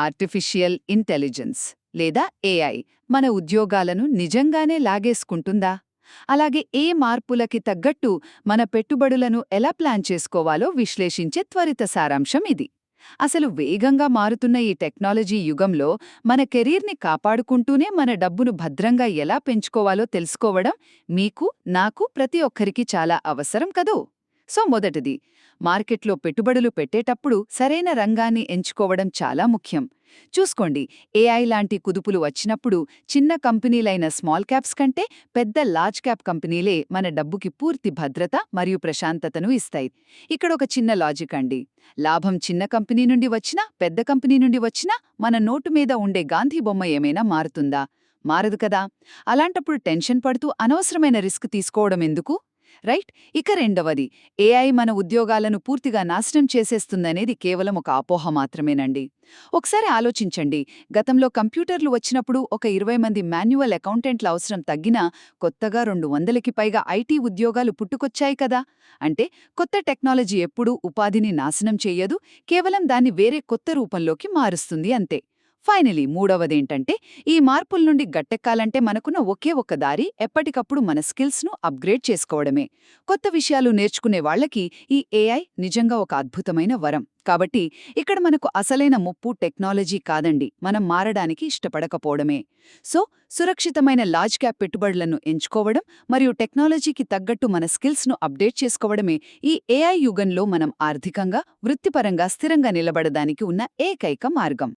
Artificial intelligence లేదా AI మన ఉద్యోగాలను నిజంగానే లాగేసుకుంటుందా? అలాగే ఏ మార్పులకి తగ్గట్టు మన పెట్టుబడులను ఎలా ప్లాన్ చేసుకోవాలో విశ్లేషించే త్వరిత సారాంశం ఇది. అసలు వేగంగా మారుతున్న ఈ టెక్నాలజీ యుగంలో మన కెరీర్ని కాపాడుకుంటూనే మన డబ్బును భద్రంగా ఎలా పెంచుకోవాలో తెలుసుకోవడం మీకు, నాకు, ప్రతి ఒక్కరికి చాలా అవసరం కదూ. సో మొదటిది, మార్కెట్లో పెట్టుబడులు పెట్టేటప్పుడు సరైన రంగాన్ని ఎంచుకోవడం చాలా ముఖ్యం. చూసుకోండి, ఏఐ లాంటి కుదుపులు వచ్చినప్పుడు చిన్న కంపెనీలైన స్మాల్ క్యాప్స్ కంటే పెద్ద లార్జ్ క్యాప్ కంపెనీలే మన డబ్బుకి పూర్తి భద్రత మరియు ప్రశాంతతను ఇస్తాయి. ఇక్కడ ఒక చిన్న లాజిక్ అండి. లాభం చిన్న కంపెనీ నుండి వచ్చినా, పెద్ద కంపెనీ నుండి వచ్చినా మన నోటు మీద ఉండే గాంధీ బొమ్మ ఏమైనా మారుతుందా? మారదు కదా. అలాంటప్పుడు టెన్షన్ పడుతూ అనవసరమైన రిస్క్ తీసుకోవడం ఎందుకు? రైట్. ఇక రెండవది, ఏఐ మన ఉద్యోగాలను పూర్తిగా నాశనం చేసేస్తుందనేది కేవలం ఒక అపోహ మాత్రమేనండి. ఒకసారి ఆలోచించండి, గతంలో కంప్యూటర్లు వచ్చినప్పుడు ఒక 20 మంది మాన్యువల్ అకౌంటెంట్ల అవసరం తగ్గినా కొత్తగా 200కి పైగా ఐటీ ఉద్యోగాలు పుట్టుకొచ్చాయి కదా. అంటే కొత్త టెక్నాలజీ ఎప్పుడూ ఉపాధిని నాశనం చెయ్యదు, కేవలం దాన్ని వేరే కొత్త రూపంలోకి మారుస్తుంది అంతే. ఫైనలీ మూడవదేంటంటే, ఈ మార్పుల నుండి గట్టెక్కాలంటే మనకున్న ఒకే ఒక్క దారి ఎప్పటికప్పుడు మన స్కిల్స్ను అప్గ్రేడ్ చేసుకోవడమే. కొత్త విషయాలు నేర్చుకునే వాళ్లకి ఈ ఏఐ నిజంగా ఒక అద్భుతమైన వరం. కాబట్టి ఇక్కడ మనకు అసలైన ముప్పు టెక్నాలజీ కాదండి, మనం మారడానికి ఇష్టపడకపోవడమే. సో సురక్షితమైన లార్జ్ క్యాప్ పెట్టుబడులను ఎంచుకోవడం మరియు టెక్నాలజీకి తగ్గట్టు మన స్కిల్స్ను అప్డేట్ చేసుకోవడమే ఈ ఏఐ యుగంలో మనం ఆర్థికంగా, వృత్తిపరంగా స్థిరంగా నిలబడడానికి ఉన్న ఏకైక మార్గం.